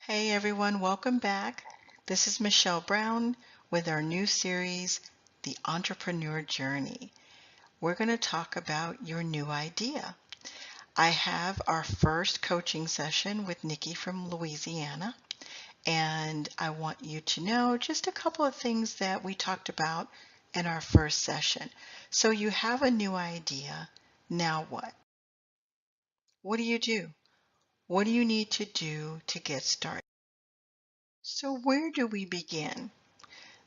Hey everyone, welcome back. This is Michelle Brown with our new series, The Entrepreneur Journey. We're going to talk about your new idea. I have our first coaching session with Nikki from Louisiana, and I want you to know just a couple of things that we talked about in our first session. So you have a new idea. Now what? What do you do? What do you need to do to get started? So where do we begin?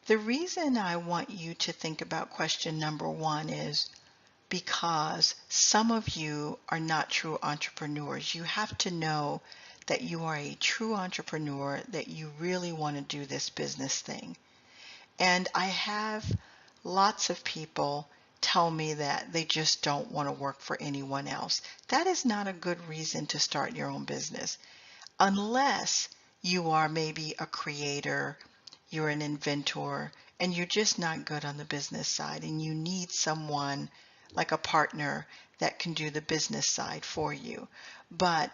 The reason I want you to think about question number one is because some of you are not true entrepreneurs. You have to know that you are a true entrepreneur, that you really want to do this business thing. And I have lots of people tell me that they just don't want to work for anyone else. That is not a good reason to start your own business, unless you are maybe a creator, you're an inventor, and you're just not good on the business side, and you need someone like a partner that can do the business side for you. But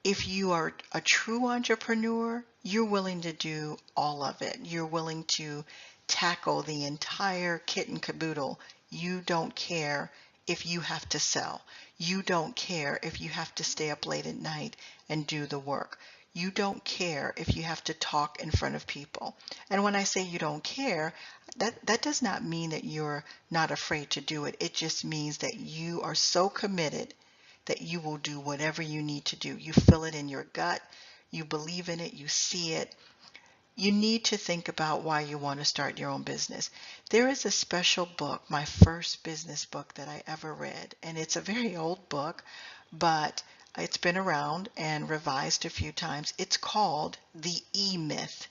if you are a true entrepreneur, you're willing to do all of it. You're willing to tackle the entire kit and caboodle. You don't care if you have to sell. You don't care if you have to stay up late at night and do the work. You don't care if you have to talk in front of people. And when I say you don't care, that does not mean that you're not afraid to do it. It just means that you are so committed that you will do whatever you need to do. You feel it in your gut, you believe in it, you see it. You need to think about why you want to start your own business. There is a special book, my first business book that I ever read, and it's a very old book, but it's been around and revised a few times. It's called The E-Myth,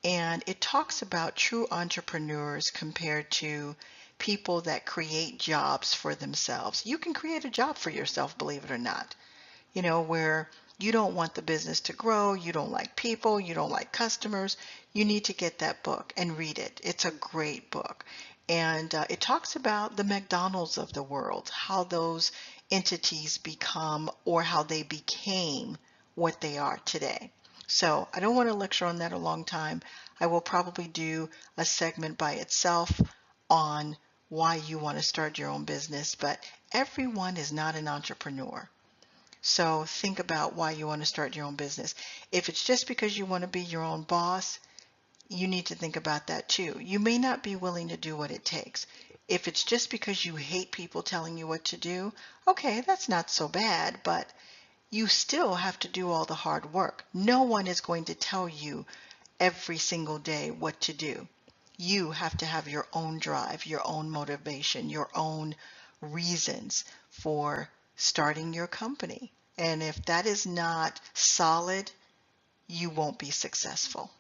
and it talks about true entrepreneurs compared to people that create jobs for themselves. You can create a job for yourself, believe it or not, where you don't want the business to grow, you don't like people, you don't like customers. You need to get that book and read it. It's a great book. And it talks about the McDonald's of the world, how those entities become or how they became what they are today. So I don't want to lecture on that a long time. I will probably do a segment by itself on why you want to start your own business, but everyone is not an entrepreneur. So think about why you want to start your own business. If it's just because you want to be your own boss, you need to think about that too. You may not be willing to do what it takes. If it's just because you hate people telling you what to do, okay, that's not so bad, but you still have to do all the hard work. No one is going to tell you every single day what to do. You have to have your own drive, your own motivation, your own reasons for starting your company. And if that is not solid, you won't be successful.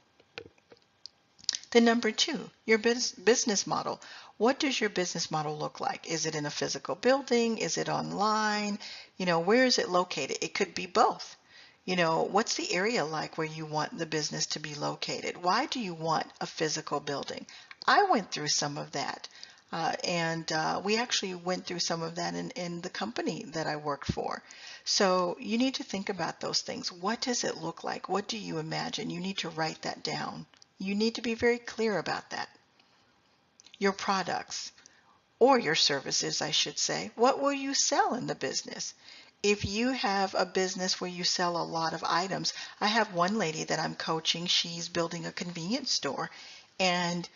Then number two, your business model. What does your business model look like? Is it in a physical building? Is it online? Where is it located? It could be both. What's the area like where you want the business to be located? Why do you want a physical building? I went through some of that. And we actually went through some of that in the company that I worked for. So you need to think about those things. What does it look like? What do you imagine? You need to write that down. You need to be very clear about that. Your products, or your services, I should say. What will you sell in the business? If you have a business where you sell a lot of items, I have one lady that I'm coaching. She's building a convenience store, and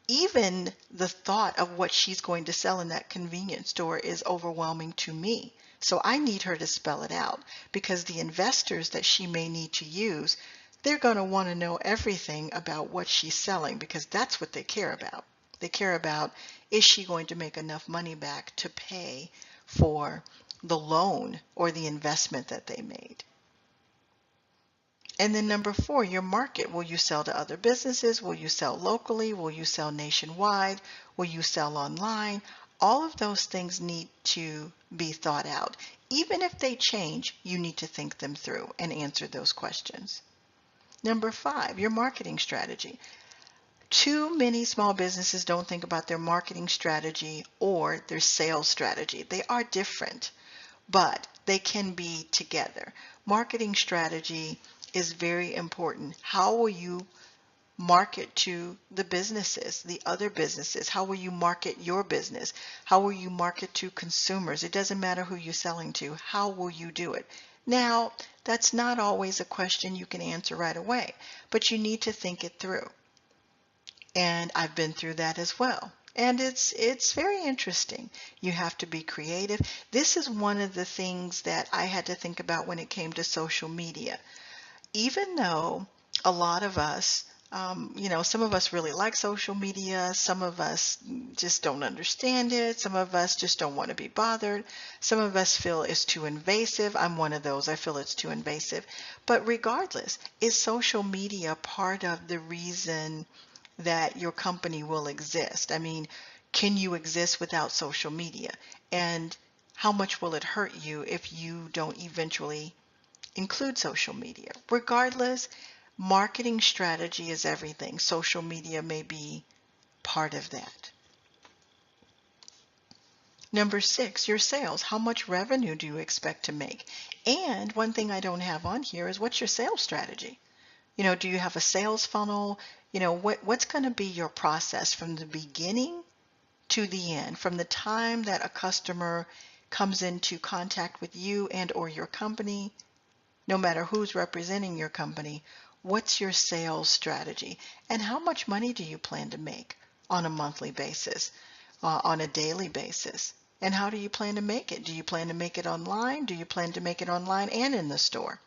even the thought of what she's going to sell in that convenience store is overwhelming to me. So I need her to spell it out, because the investors that she may need to use, they're going to want to know everything about what she's selling, because that's what they care about. They care about, is she going to make enough money back to pay for the loan or the investment that they made? And then number four, your market. Will you sell to other businesses? Will you sell locally? Will you sell nationwide? Will you sell online? All of those things need to be thought out. Even if they change, you need to think them through and answer those questions. Number five, your marketing strategy. Too many small businesses don't think about their marketing strategy or their sales strategy. They are different, but they can be together. Marketing strategy is very important. How will you market to the businesses, the other businesses? How will you market your business? How will you market to consumers? It doesn't matter who you're selling to. How will you do it? Now, that's not always a question you can answer right away, but you need to think it through. And I've been through that as well. And it's very interesting. You have to be creative. This is one of the things that I had to think about when it came to social media. Even though a lot of us, some of us really like social media, some of us just don't understand it, some of us just don't want to be bothered, some of us feel it's too invasive. I'm one of those. I feel it's too invasive. But regardless, is social media part of the reason that your company will exist? I mean, can you exist without social media? And how much will it hurt you if you don't eventually include social media? Regardless, marketing strategy is everything. Social media may be part of that. Number 6, your sales. How much revenue do you expect to make? And one thing I don't have on here is, what's your sales strategy? Do you have a sales funnel? What's going to be your process from the beginning to the end, from the time that a customer comes into contact with you and or your company, no matter who's representing your company? What's your sales strategy? And how much money do you plan to make on a monthly basis, on a daily basis? And how do you plan to make it? Do you plan to make it online? Do you plan to make it online and in the store?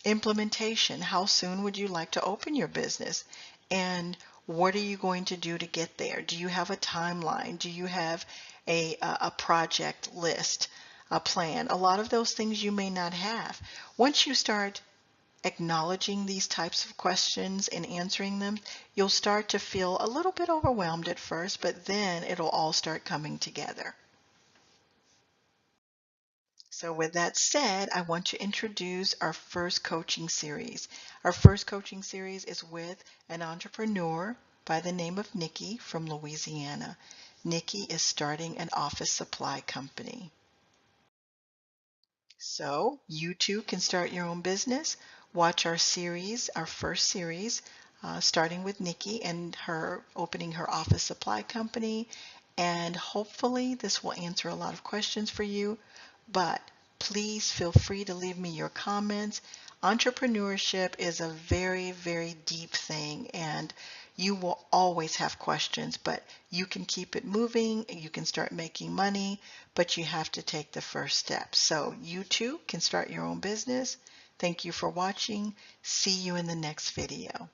Implementation. How soon would you like to open your business? And what are you going to do to get there? Do you have a timeline? Do you have a project list, a plan? A lot of those things you may not have. Once you start acknowledging these types of questions and answering them, you'll start to feel a little bit overwhelmed at first, but then it'll all start coming together. So with that said, I want to introduce our first coaching series. Our first coaching series is with an entrepreneur by the name of Nikki from Louisiana. Nikki is starting an office supply company. So you too can start your own business. Watch our series, our first series, starting with Nikki and her opening her office supply company. And hopefully this will answer a lot of questions for you. But please feel free to leave me your comments. Entrepreneurship is a very, very deep thing, and you will always have questions, but you can keep it moving. You can start making money, but you have to take the first step. So you too can start your own business. Thank you for watching. See you in the next video.